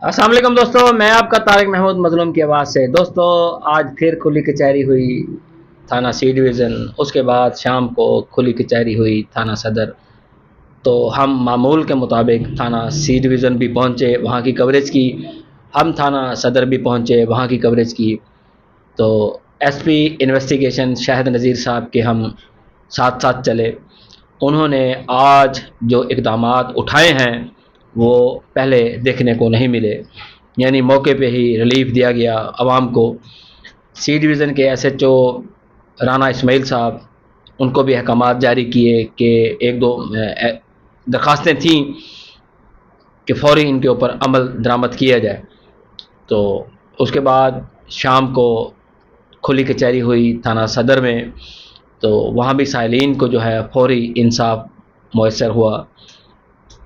अस्सलाम वालेकुम दोस्तों, मैं आपका तारिक महमूद मजलूम की आवाज़ से। दोस्तों, आज फिर खुली कचहरी हुई थाना सी डिवीज़न। उसके बाद शाम को खुली कचहरी हुई थाना सदर। तो हम मामूल के मुताबिक थाना सी डिवीज़न भी पहुँचे, वहाँ की कवरेज की। हम थाना सदर भी पहुँचे, वहाँ की कवरेज की। तो एसपी इन्वेस्टिगेशन शाहिद नज़ीर साहब के हम साथ साथ चले। उन्होंने आज जो इक़दामात उठाए हैं वो पहले देखने को नहीं मिले, यानी मौके पे ही रिलीफ दिया गया आवाम को। सी डिवीज़न के एसएचओ राना इस्माइल साहब, उनको भी अहकामात जारी किए कि एक दो दरख्वास्तें थीं कि फ़ौरी इनके ऊपर अमल दरामद किया जाए। तो उसके बाद शाम को खुली कचहरी हुई थाना सदर में। तो वहाँ भी साइलिन को जो है फ़ौरी इंसाफ मुयसर हुआ।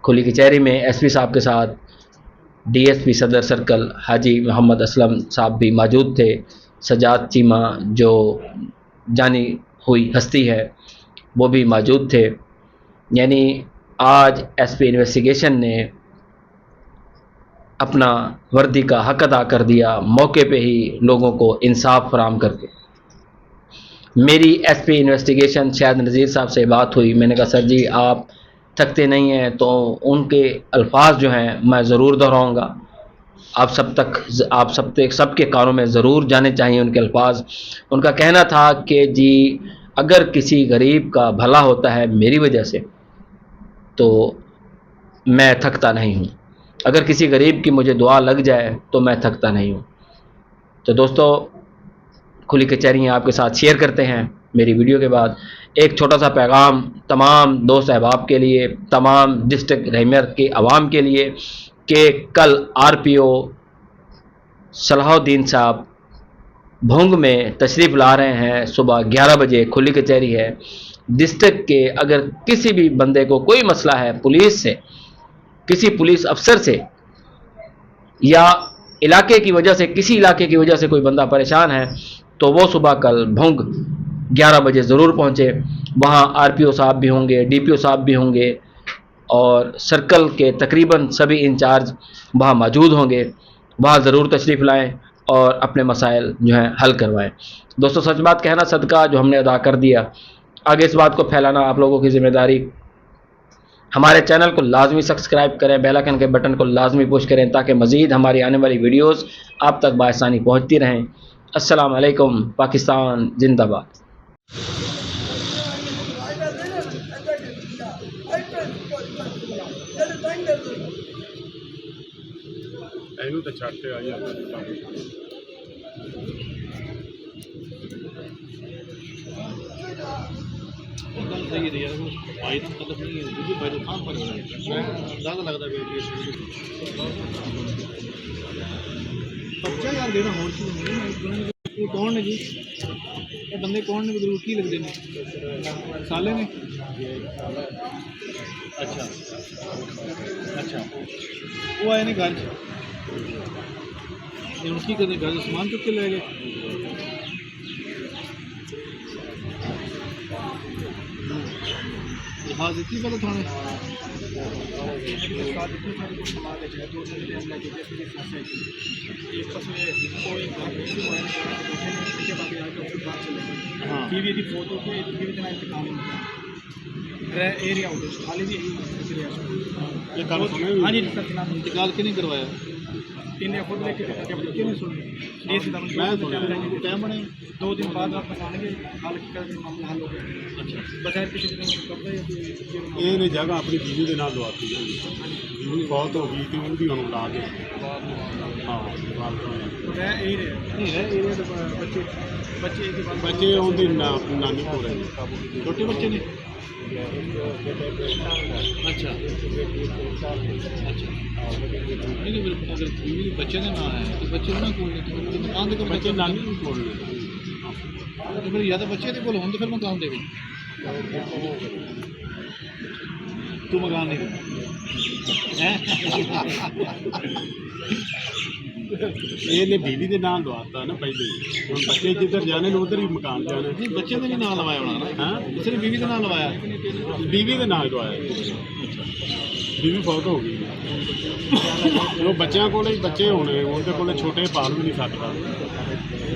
खुली कचहरी में एसपी साहब के साथ डीएसपी सदर सर्कल हाजी मोहम्मद असलम साहब भी मौजूद थे। सजाद चीमा जो जानी हुई हस्ती है वो भी मौजूद थे। यानी आज एसपी इन्वेस्टिगेशन ने अपना वर्दी का हक अदा कर दिया, मौके पे ही लोगों को इंसाफ फराहम करके। मेरी एसपी इन्वेस्टिगेशन शाहिद नज़ीर साहब से बात हुई। मैंने कहा सर जी आप थकते नहीं हैं, तो उनके अल्फाज जो हैं मैं ज़रूर दोहराऊँगा। आप सब तक सबके कानों में ज़रूर जाने चाहिए उनके अल्फाज। उनका कहना था कि जी अगर किसी गरीब का भला होता है मेरी वजह से तो मैं थकता नहीं हूँ, अगर किसी गरीब की मुझे दुआ लग जाए तो मैं थकता नहीं हूँ। तो दोस्तों, खुली कचहरियाँ आपके साथ शेयर करते हैं मेरी वीडियो के बाद। एक छोटा सा पैगाम तमाम दोस्त अहबाब के लिए, तमाम डिस्ट्रिक्ट रहमर के आवाम के लिए कि कल आरपीओ सलाहुद्दीन साहब भोंग में तशरीफ़ ला रहे हैं। सुबह 11 बजे खुली कचहरी है। डिस्ट्रिक्ट के अगर किसी भी बंदे को कोई मसला है पुलिस से, किसी पुलिस अफसर से, या इलाके की वजह से, किसी इलाके की वजह से कोई बंदा परेशान है, तो वो सुबह कल भोंग 11 बजे ज़रूर पहुँचे। वहाँ आरपीओ साहब भी होंगे, डीपीओ साहब भी होंगे और सर्कल के तकरीबन सभी इंचार्ज वहाँ मौजूद होंगे। वहाँ ज़रूर तशरीफ़ लाएँ और अपने मसाइल जो हैं हल करवाएँ। दोस्तों, सच बात कहना सदका जो हमने अदा कर दिया, आगे इस बात को फैलाना आप लोगों की ज़िम्मेदारी। हमारे चैनल को लाजमी सब्सक्राइब करें, बेल आइकन के बटन को लाजमी पुश करें ताकि मज़ीद हमारी आने वाली वीडियोज़ आप तक बआसानी पहुँचती रहें। अस्सलाम वालेकुम, पाकिस्तान जिंदाबाद। ਇਹਨੂੰ ਤਾਂ ਛੱਡ ਤੇ ਆ ਜਾਂਦਾ गल सही है यार, वो भाई तो मतलब नहीं है क्योंकि भाई तो काम पर है। मैं ज़्यादा लगता है कि बच्चा यार देना होर की नहीं। ये कौन है जी, ये बंदे कौन ने, जरूर की लगते हैं साले ने। अच्छा अच्छा, वो आए ने घर की करने, घर से सामान चुक के ले गए। लिहाज इतनी पता थाने फोटो एरिया खाली भी हाँ जी इंतकाल के नहीं करवाया। इन्हें खुद लेके क्यों नहीं सुनी, मैं टाइम बने 2 दिन बाद वापस आएंगे, हाल की मामला हल हो गया। अच्छा, बगैर किसी ਇਹ ਨੇ ਜਗ੍ਹਾ ਆਪਣੀ ਬੀਵੀ ਦੇ ਨਾਲ ਲਵਾਤੀ ਹੈ। ਬੀਵੀ ਬਹੁਤ ਹੋ ਗਈ ਤੇ ਉਹਦੀ ਹੁਣ ਲਾ ਦੇ ਹਾਂ मैं एरिया नहीं है, एरिया तो बच्चे बच्चे के बाद ਬੱਚੇ ਉਹਦੀ ਨਾਨੀ ਕੋਲ ਰਹਿੰਦੇ। छोटे बच्चे ने। अच्छा अच्छा, नहीं अगर बच्चे का ना है तो बच्चे ना कौन मकान के ਬੱਚੇ ਨਾਨੀ ਨੂੰ ਕੋਲ ਨੇ। तो फिर या तो बच्चे के कोल हों तो फिर मकान दे तू मकान नहीं ਇਹਨੇ ਬੀਵੀ ਦੇ ਨਾਂ ਲਵਾਤਾ ਨਾ ਪਹਿਲੇ ਹੀ। ਹੁਣ ਬੱਚੇ ਜਿੱਧਰ ਜਾਣੇ ਨੇ ਉਧਰ ਹੀ ਮਕਾਨ ਜਾਣਾ। ਨਹੀਂ ਬੱਚੇ ਦੇ ਨਹੀਂ ਨਾਂ ਲਵਾਇਆ ਹੋਣਾ ਨਾ, ਹਾਂ ਕਿਸੇ ਨੇ ਬੀਵੀ ਦੇ ਨਾਂ ਲਵਾਇਆ। ਬੀਵੀ ਦੇ ਨਾਂ ਲਵਾਇਆ, ਬੀਵੀ ਫੌਤ ਹੋ ਗਈ। ਉਹ ਬੱਚਿਆਂ ਕੋਲੇ ਹੀ ਬੱਚੇ ਹੋਣੇ, ਉਹਦੇ ਕੋਲੇ ਛੋਟੇ ਪਾਲ ਵੀ ਨਹੀਂ ਸਕਦਾ।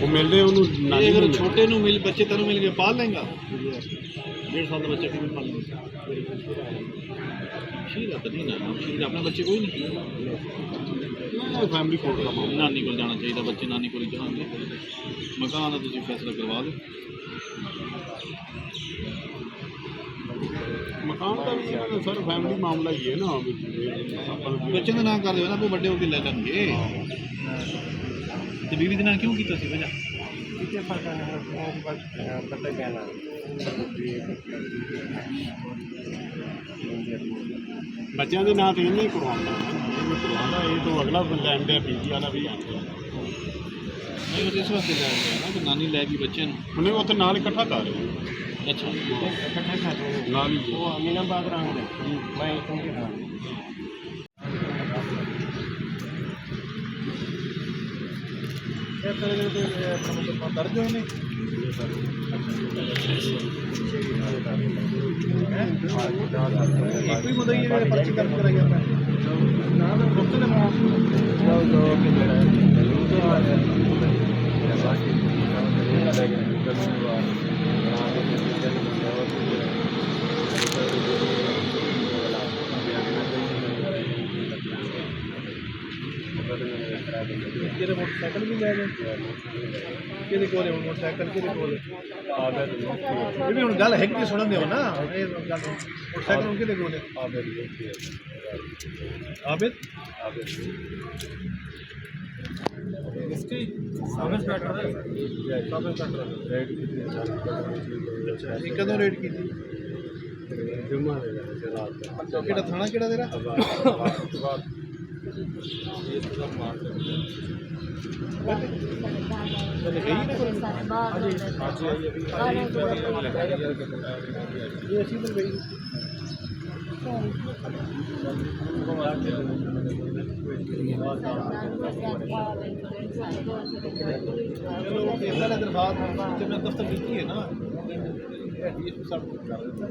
ਉਹ ਮਿਲਦੇ ਉਹਨੂੰ ਇਹ ਨਾਨੀ ਅਗਰ ਨੂੰ ਛੋਟੇ ਨੂੰ ਮਿਲ ਬੱਚੇ ਤੈਨੂੰ ਮਿਲ ਗਏ ਪਾਲ ਲੇਗਾ। 1.5 ਸਾਲ ਦਾ ਬੱਚਾ ਕਿਵੇਂ ਪਾਲ ਲੇਗਾ? ਸ਼ੀਰ ਤਾਂ ਨਹੀਂ ਨਾ, ਸ਼ੀਰ ਆਪਣੇ ਬੱਚੇ ਕੋਈ ਨਹੀਂ। ਫੈਮਿਲੀ ਕੋਲ ਦਾ ਮਾਮਲਾ। ਨਾਨੀ ਕੋਲ ਜਾਣਾ ਚਾਹੀਦਾ, ਬੱਚੇ ਨਾਨੀ ਕੋਲ ਹੀ ਜਾਣਗੇ। ਮਕਾਨ ਦਾ ਤੁਸੀਂ ਫੈਸਲਾ ਕਰਵਾ ਦਿਓ। ਮਕਾਨ ਦਾ ਵੀ ਸਰ ਫੈਮਿਲੀ ਮਾਮਲਾ ਹੀ ਹੈ ਨਾ। ਆਪਾਂ ਨੂੰ ਬੱਚੇ ਦਾ ਨਾਂ ਕਰ ਦਿਓ ਨਾ, ਆਪੇ ਵੱਡੇ ਹੋ ਕੇ ਲੈ ਲੈਣਗੇ। ਤੇ ਬੀਵੀ ਦੇ ਨਾਂ ਕਿਉਂ ਕੀਤਾ ਸੀ ਵਜ੍ਹਾ? ਬੱਚਿਆਂ ਦੇ ਨਾਂ ਤੇ ਇਹਨੇ ਹੀ ਕਰਵਾਉਣਾ, ਇਹ ਤੋਂ ਅਗਲਾ ਲੈਣ ਦੇ ਪੀਜੀ ਵਾਲਾ ਵੀ ਆਉਂਦਾ। ਨਹੀਂ ਉਹ ਇਸ ਵਾਸਤੇ ਲੈ ਗਿਆ ਨਾ ਕਿ ਨਾਨੀ ਲੈ ਗਈ ਬੱਚੇ ਨੂੰ। ਉਹਨੇ ਉੱਥੇ ਨਾਲ ਇਕੱਠਾ ਕਰ ਰਹੇ ਅੱਛਾ ਨਾਲ ਹੀ। वो अमीनाबाद रंग है मैं उनके नाम ਦਰਜ ਹੋਏ ਨੇ। ਇੱਕ ਵੀ ਮੁੱਦਾ ਹੀ ਹੈ ਪਰਚੀ ਦਰਜ ਕਰਾਈ ਜਾਂਦਾ ਹੈ ਨਾ ਤਾਂ ਖੁਦ ਦੇ ਮਾਂ ਕਿਹਦੇ ਮੋਟਰਸਾਈਕਲ ਵੀ ਲੈ ਗਏ? ਕਿਹਦੇ ਕੋਲ ਹੈ ਮੋਟਰਸਾਈਕਲ? ਕਿਹਦੇ ਕੋਲ ਇਹ ਵੀ ਹੁਣ ਗੱਲ ਹੈ ਕਿ ਸੁਣਨ ਦਿਓ ਨਾ। ਇਹ ਗੱਲ ਮੋਟਰਸਾਈਕਲ ਹੁਣ ਕਿਹਦੇ ਕੋਲ ਹੈ? ਆਬਿਦ इसकी सब इंस्पेक्टर है। सब इंस्पेक्टर रेड की थी। अच्छा ये कदों रेड की थी? जुम्मा दे रात तो केड़ा थाना केड़ा तेरा? ये अच्छी बन गई। चलो पहले दरखास्त जब मैं दफ्तर की है ना डीएसपी साहब को कर देता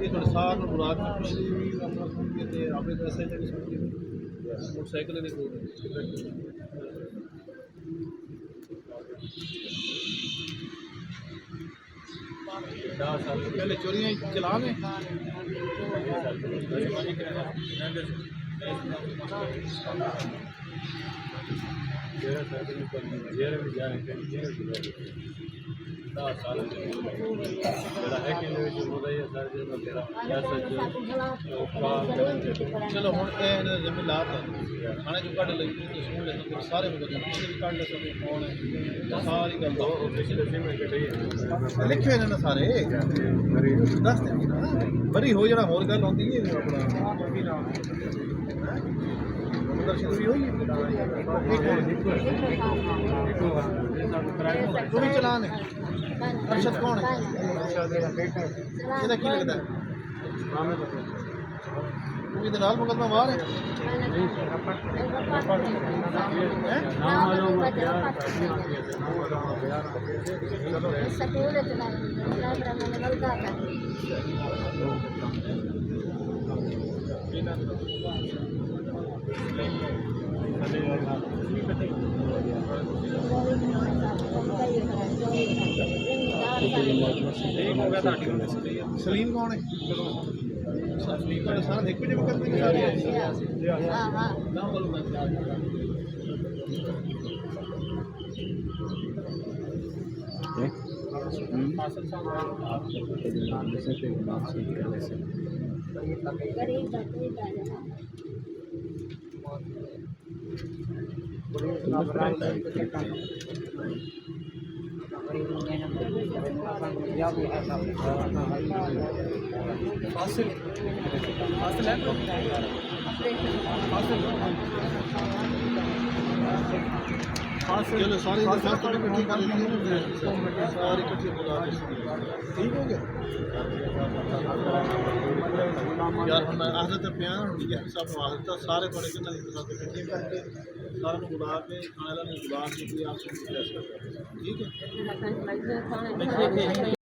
ये थोड़े सार मुराद कुछ भी अपना सुन के थे आपने ऐसे जगह सुन के मोटरसाइकिल ने को 10 साल पहले चोरियां चला में चलो हम जमीन ला थाने जो कट लगी तो सुन ले सारे पिछले भी कट ले सकते कौन है सारी गल लिखे ने सारे दस बरी हो जाना होर गल होंदी है अपना दर्शन भी होई तू भी चलान है अरशद कौन है ਇਹਦਾ ਕੀ ਲੱਗਦਾ ਤੂੰ ਇਹਦੇ ਨਾਲ ਮੁਕੱਦਮਾ ਬਾਹਰ ਹੈ सलीम कौन है सलीम का सारा देख भी करते हैं नाम बोलो मैं चलो सारे दरखास्त इकट्ठी कर लेंगे सारी इकट्ठी बुला के ठीक हो गया यार हम आदत प्यार होनी है सब आदत सारे बड़े कितना दरखास्त इकट्ठी करके सारा को बुला के खाने वाला ने बुला के भी आपसे डिस्कस करते हैं, ठीक है।